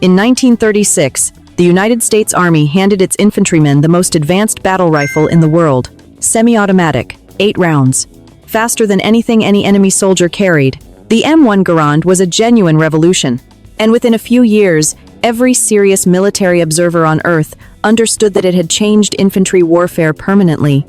In 1936, the United States Army handed its infantrymen the most advanced battle rifle in the world, semi-automatic, 8 rounds. Faster than anything any enemy soldier carried, the M1 Garand was a genuine revolution. And within a few years, every serious military observer on Earth understood that it had changed infantry warfare permanently.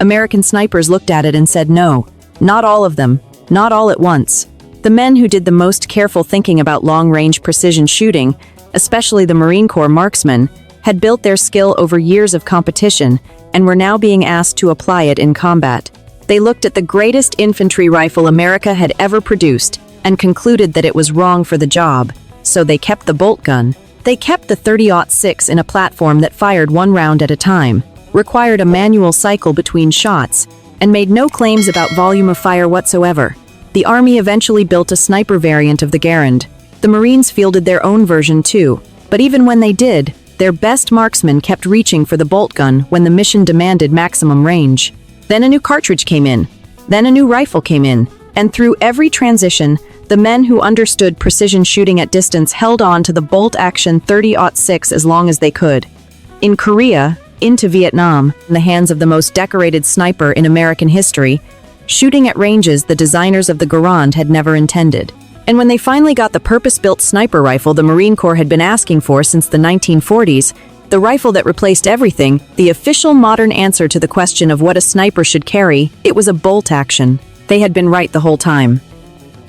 American snipers looked at it and said no, not all of them, not all at once. The men who did the most careful thinking about long-range precision shooting, especially the Marine Corps marksmen, had built their skill over years of competition and were now being asked to apply it in combat. They looked at the greatest infantry rifle America had ever produced and concluded that it was wrong for the job, so they kept the bolt gun. They kept the 30-06 in a platform that fired 1 round at a time, required a manual cycle between shots, and made no claims about volume of fire whatsoever. The Army eventually built a sniper variant of the Garand. The Marines fielded their own version too, but even when they did, their best marksmen kept reaching for the bolt gun when the mission demanded maximum range. Then a new cartridge came in, then a new rifle came in, and through every transition, the men who understood precision shooting at distance held on to the bolt-action 30-06 as long as they could. In Korea, into Vietnam, in the hands of the most decorated sniper in American history, shooting at ranges the designers of the Garand had never intended. And when they finally got the purpose-built sniper rifle the Marine Corps had been asking for since the 1940s, the rifle that replaced everything, the official modern answer to the question of what a sniper should carry, it was a bolt action. They had been right the whole time.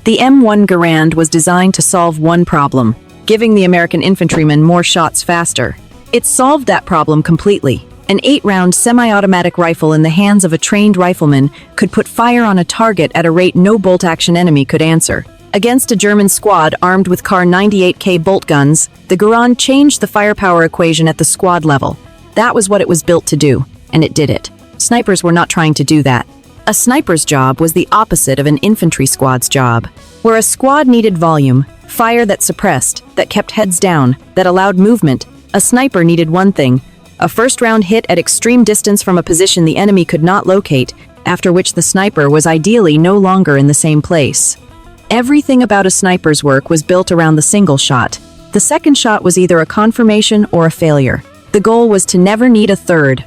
The M1 Garand was designed to solve one problem, giving the American infantrymen more shots faster. It solved that problem completely. An 8-round semi-automatic rifle in the hands of a trained rifleman could put fire on a target at a rate no bolt-action enemy could answer. Against a German squad armed with Kar 98K bolt guns, the Garand changed the firepower equation at the squad level. That was what it was built to do, and it did it. Snipers were not trying to do that. A sniper's job was the opposite of an infantry squad's job. Where a squad needed volume, fire that suppressed, that kept heads down, that allowed movement, a sniper needed one thing: a first-round hit at extreme distance from a position the enemy could not locate, after which the sniper was ideally no longer in the same place. Everything about a sniper's work was built around the single shot. The second shot was either a confirmation or a failure. The goal was to never need a third.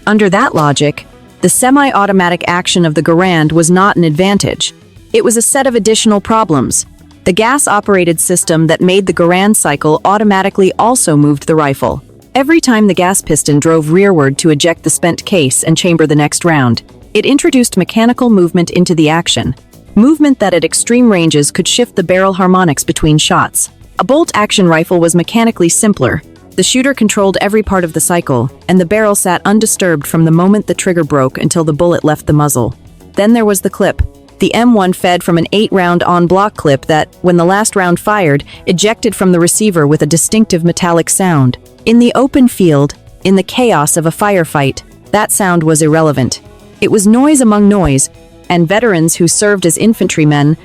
Under that logic, the semi-automatic action of the Garand was not an advantage. It was a set of additional problems. The gas-operated system that made the Garand cycle automatically also moved the rifle. Every time the gas piston drove rearward to eject the spent case and chamber the next round, it introduced mechanical movement into the action. Movement that at extreme ranges could shift the barrel harmonics between shots. A bolt-action rifle was mechanically simpler. The shooter controlled every part of the cycle, and the barrel sat undisturbed from the moment the trigger broke until the bullet left the muzzle. Then there was the clip. The M1 fed from an 8-round on-block clip that, when the last round fired, ejected from the receiver with a distinctive metallic sound. In the open field, in the chaos of a firefight, that sound was irrelevant. It was noise among noise, and veterans who served as infantrymen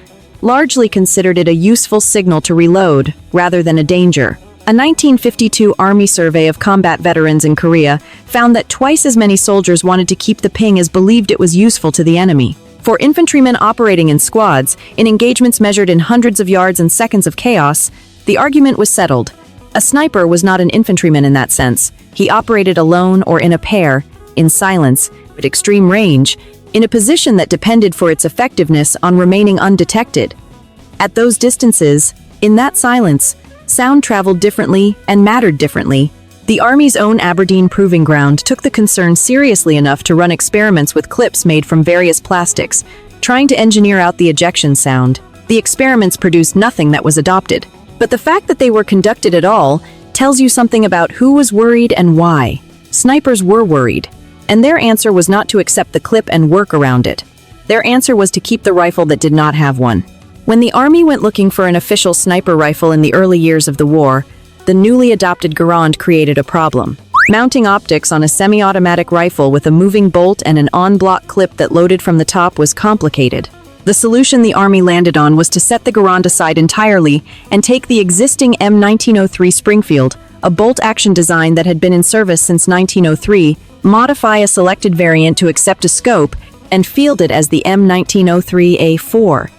largely considered it a useful signal to reload rather than a danger. A 1952 Army survey of combat veterans in Korea found that twice as many soldiers wanted to keep the ping as believed it was useful to the enemy. For infantrymen operating in squads, in engagements measured in hundreds of yards and seconds of chaos, the argument was settled. A sniper was not an infantryman in that sense. He operated alone or in a pair, in silence, at extreme range, in a position that depended for its effectiveness on remaining undetected. At those distances, in that silence, sound traveled differently and mattered differently. The Army's own Aberdeen Proving Ground took the concern seriously enough to run experiments with clips made from various plastics, trying to engineer out the ejection sound. The experiments produced nothing that was adopted. But the fact that they were conducted at all tells you something about who was worried and why. Snipers were worried, and their answer was not to accept the clip and work around it. Their answer was to keep the rifle that did not have one. When the Army went looking for an official sniper rifle in the early years of the war, the newly adopted Garand created a problem. Mounting optics on a semi-automatic rifle with a moving bolt and an on-block clip that loaded from the top was complicated. The solution the Army landed on was to set the Garand aside entirely and take the existing M1903 Springfield, a bolt-action design that had been in service since 1903, modify a selected variant to accept a scope, and field it as the M1903A4.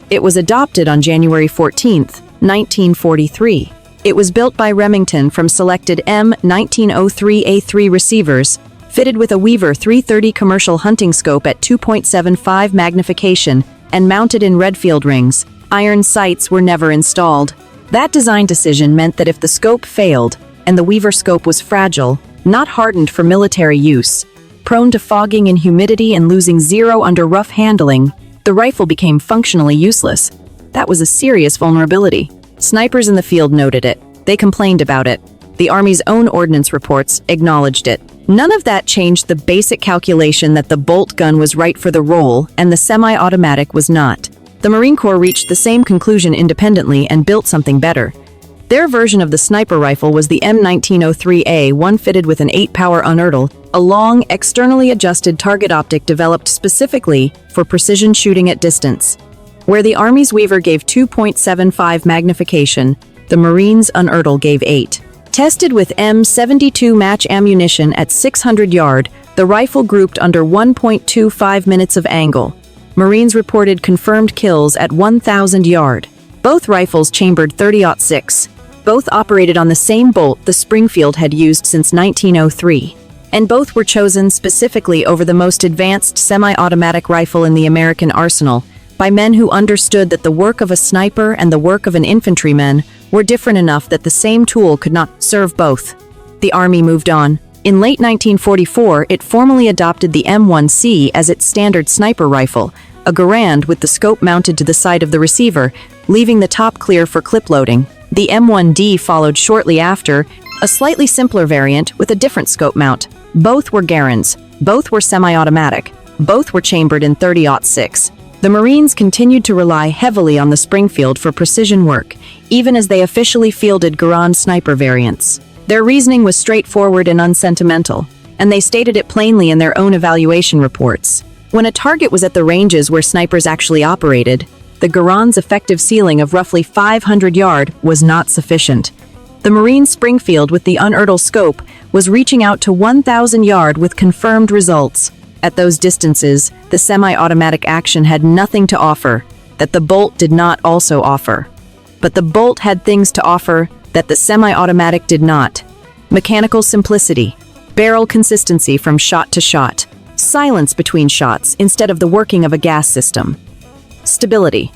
It was adopted on January 14, 1943. It was built by Remington from selected M1903A3 receivers, fitted with a Weaver 330 commercial hunting scope at 2.75 magnification and mounted in Redfield rings. Iron sights were never installed. That design decision meant that if the scope failed, and the Weaver scope was fragile, not hardened for military use, prone to fogging in humidity and losing zero under rough handling, the rifle became functionally useless. That was a serious vulnerability. Snipers in the field noted it. They complained about it. The Army's own ordnance reports acknowledged it. None of that changed the basic calculation that the bolt gun was right for the role and the semi-automatic was not. The Marine Corps reached the same conclusion independently and built something better. Their version of the sniper rifle was the M1903A, one fitted with an 8-power unertl, a long, externally adjusted target optic developed specifically for precision shooting at distance. Where the Army's Weaver gave 2.75 magnification, the Marines' unertl gave 8. Tested with M72 match ammunition at 600 yard, the rifle grouped under 1.25 minutes of angle. Marines reported confirmed kills at 1,000 yard. Both rifles chambered .30-06. Both operated on the same bolt the Springfield had used since 1903. And both were chosen specifically over the most advanced semi-automatic rifle in the American arsenal, by men who understood that the work of a sniper and the work of an infantryman were different enough that the same tool could not serve both. The Army moved on. In late 1944, it formally adopted the M1C as its standard sniper rifle, a Garand with the scope mounted to the side of the receiver, leaving the top clear for clip loading. The M1D followed shortly after, a slightly simpler variant with a different scope mount. Both were Garands. Both were semi-automatic. Both were chambered in .30-06. The Marines continued to rely heavily on the Springfield for precision work, even as they officially fielded Garand sniper variants. Their reasoning was straightforward and unsentimental, and they stated it plainly in their own evaluation reports. When a target was at the ranges where snipers actually operated, the Garand's effective ceiling of roughly 500 yard was not sufficient. The Marine Springfield with the unertl scope was reaching out to 1,000 yard with confirmed results. At those distances, the semi-automatic action had nothing to offer that the bolt did not also offer. But the bolt had things to offer that the semi-automatic did not. Mechanical simplicity, barrel consistency from shot to shot, silence between shots instead of the working of a gas system. Stability,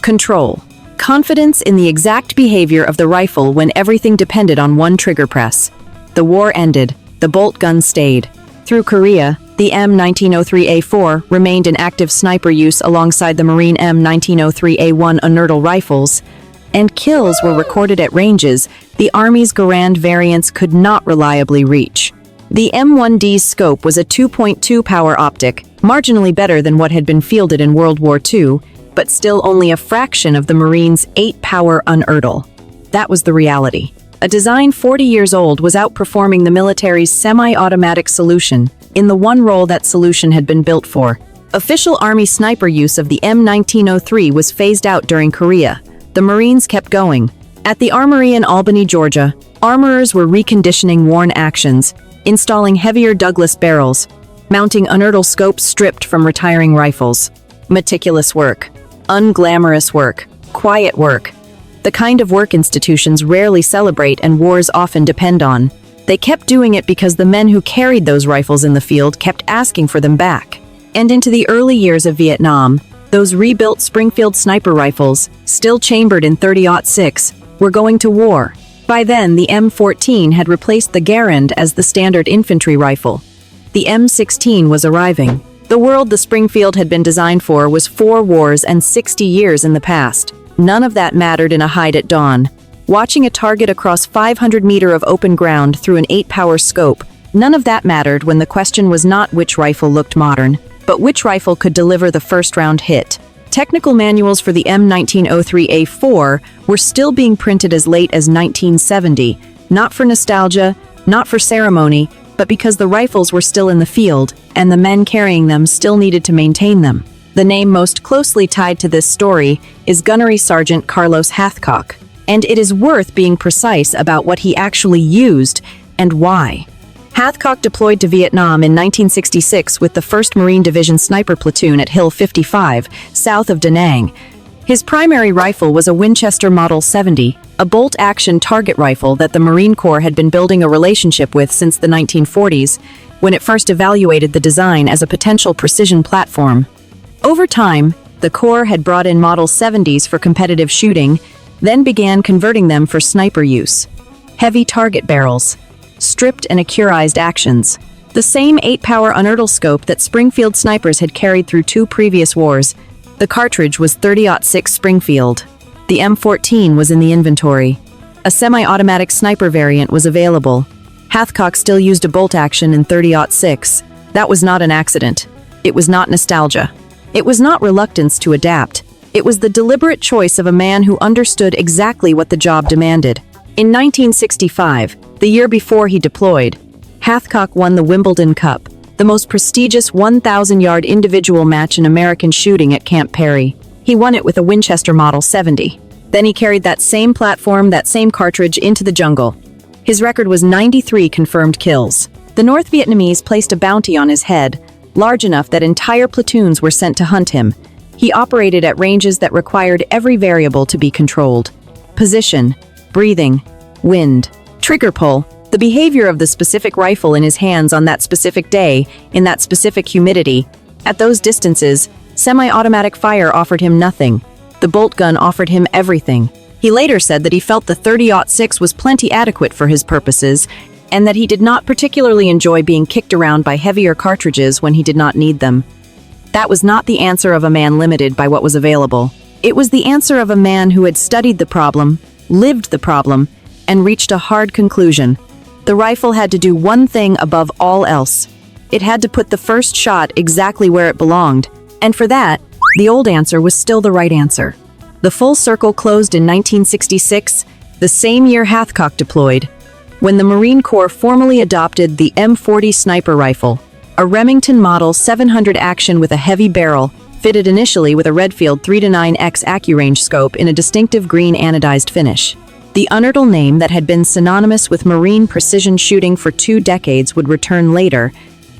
control, confidence in the exact behavior of the rifle when everything depended on one trigger press. The war ended, the bolt gun stayed. Through Korea, the M1903A4 remained in active sniper use alongside the Marine M1903A1 unertl rifles, and kills were recorded at ranges the Army's Garand variants could not reliably reach. The M1D's scope was a 2.2 power optic, marginally better than what had been fielded in World War II, but still only a fraction of the Marines' 8-power unertl. That was the reality. A design 40 years old was outperforming the military's semi-automatic solution in the one role that solution had been built for. Official Army sniper use of the M1903 was phased out during Korea. The Marines kept going. At the Armory in Albany, Georgia, armorers were reconditioning worn actions, installing heavier Douglas barrels, mounting unertl scopes stripped from retiring rifles. Meticulous work, unglamorous work, quiet work. The kind of work institutions rarely celebrate and wars often depend on. They kept doing it because the men who carried those rifles in the field kept asking for them back. And into the early years of Vietnam, those rebuilt Springfield sniper rifles, still chambered in .30-06, were going to war. By then, the M14 had replaced the Garand as the standard infantry rifle. The M16 was arriving. The world the Springfield had been designed for was 4 wars and 60 years in the past. None of that mattered in a hide at dawn. Watching a target across 500 meters of open ground through an 8-power scope, none of that mattered when the question was not which rifle looked modern, but which rifle could deliver the first-round hit. Technical manuals for the M1903A4 were still being printed as late as 1970, not for nostalgia, not for ceremony, but because the rifles were still in the field, and the men carrying them still needed to maintain them. The name most closely tied to this story is Gunnery Sergeant Carlos Hathcock, and it is worth being precise about what he actually used and why. Hathcock deployed to Vietnam in 1966 with the 1st Marine Division Sniper Platoon at Hill 55, south of Da Nang. His primary rifle was a Winchester Model 70, a bolt-action target rifle that the Marine Corps had been building a relationship with since the 1940s, when it first evaluated the design as a potential precision platform. Over time, the Corps had brought in Model 70s for competitive shooting, then began converting them for sniper use. Heavy target barrels, stripped and accurized actions. The same 8-power unertl scope that Springfield snipers had carried through 2 previous wars. The cartridge was .30-06 Springfield. The M14 was in the inventory. A semi-automatic sniper variant was available. Hathcock still used a bolt action in .30-06. That was not an accident. It was not nostalgia. It was not reluctance to adapt. It was the deliberate choice of a man who understood exactly what the job demanded. In 1965, the year before he deployed, Hathcock won the Wimbledon Cup, the most prestigious 1,000-yard individual match in American shooting at Camp Perry. He won it with a Winchester Model 70. Then he carried that same platform, that same cartridge, into the jungle. His record was 93 confirmed kills. The North Vietnamese placed a bounty on his head, large enough that entire platoons were sent to hunt him. He operated at ranges that required every variable to be controlled. Position, breathing, wind, trigger pull. The behavior of the specific rifle in his hands on that specific day, in that specific humidity. At those distances, semi-automatic fire offered him nothing. The bolt gun offered him everything. He later said that he felt the .30-06 was plenty adequate for his purposes, and that he did not particularly enjoy being kicked around by heavier cartridges when he did not need them. That was not the answer of a man limited by what was available. It was the answer of a man who had studied the problem, lived the problem, and reached a hard conclusion. The rifle had to do one thing above all else. It had to put the first shot exactly where it belonged, and for that, the old answer was still the right answer. The full circle closed in 1966, the same year Hathcock deployed, when the Marine Corps formally adopted the M40 sniper rifle, a Remington Model 700 action with a heavy barrel, fitted initially with a Redfield 3-9X AccuRange scope in a distinctive green anodized finish. The unertl name that had been synonymous with Marine precision shooting for 2 decades would return later,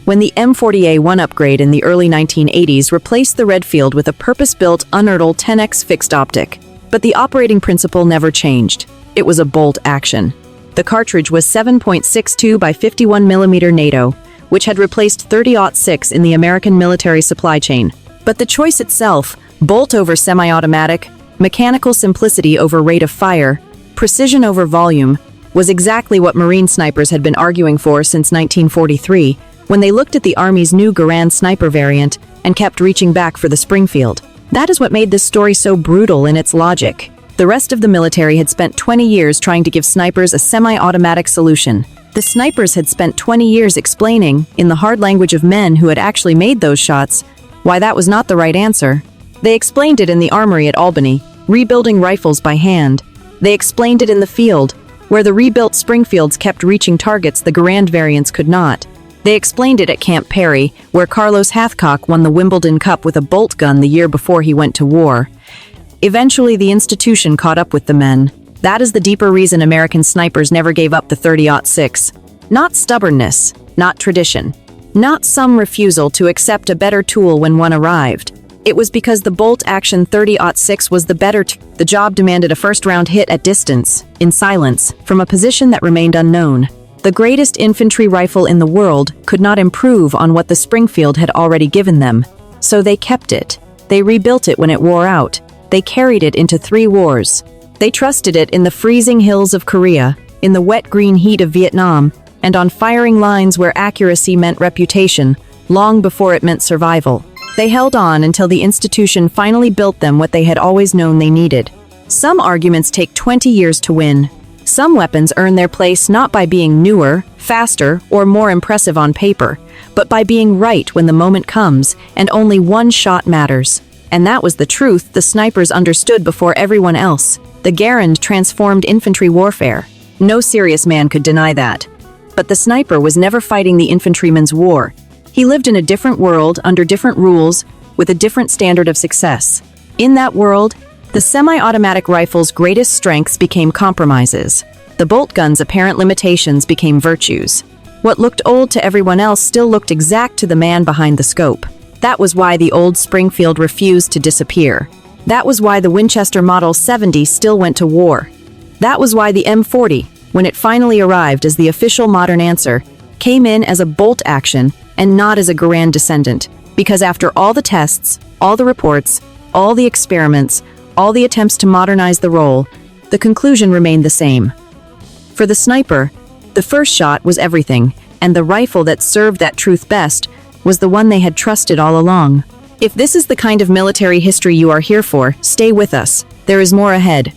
when the M40A1 upgrade in the early 1980s replaced the Redfield with a purpose-built unertl 10X fixed optic. But the operating principle never changed. It was a bolt action. The cartridge was 7.62 by 51 mm NATO, which had replaced .30-06 in the American military supply chain. But the choice itself, bolt over semi-automatic, mechanical simplicity over rate of fire, precision over volume, was exactly what Marine snipers had been arguing for since 1943, when they looked at the Army's new Garand sniper variant and kept reaching back for the Springfield. That is what made this story so brutal in its logic. The rest of the military had spent 20 years trying to give snipers a semi-automatic solution. The snipers had spent 20 years explaining, in the hard language of men who had actually made those shots, why that was not the right answer. They explained it in the armory at Albany, rebuilding rifles by hand. They explained it in the field, where the rebuilt Springfields kept reaching targets the Garand variants could not. They explained it at Camp Perry, where Carlos Hathcock won the Wimbledon Cup with a bolt gun the year before he went to war. Eventually, the institution caught up with the men. That is the deeper reason American snipers never gave up the .30-06. Not stubbornness, not tradition, not some refusal to accept a better tool when one arrived. It was because the bolt-action .30-06 was the better The job demanded a first-round hit at distance, in silence, from a position that remained unknown. The greatest infantry rifle in the world could not improve on what the Springfield had already given them. So they kept it. They rebuilt it when it wore out. They carried it into 3 wars. They trusted it in the freezing hills of Korea, in the wet green heat of Vietnam, and on firing lines where accuracy meant reputation, long before it meant survival. They held on until the institution finally built them what they had always known they needed. Some arguments take 20 years to win. Some weapons earn their place not by being newer, faster, or more impressive on paper, but by being right when the moment comes, and only one shot matters. And that was the truth the snipers understood before everyone else. The Garand transformed infantry warfare. No serious man could deny that. But the sniper was never fighting the infantryman's war. He lived in a different world, under different rules, with a different standard of success. In that world, the semi-automatic rifle's greatest strengths became compromises. The bolt gun's apparent limitations became virtues. What looked old to everyone else still looked exact to the man behind the scope. That was why the old Springfield refused to disappear. That was why the Winchester Model 70 still went to war. That was why the M40, when it finally arrived as the official modern answer, came in as a bolt action and not as a grand descendant. Because after all the tests, all the reports, all the experiments, all the attempts to modernize the role, the conclusion remained the same. For the sniper, the first shot was everything, and the rifle that served that truth best was the one they had trusted all along. If this is the kind of military history you are here for, stay with us. There is more ahead.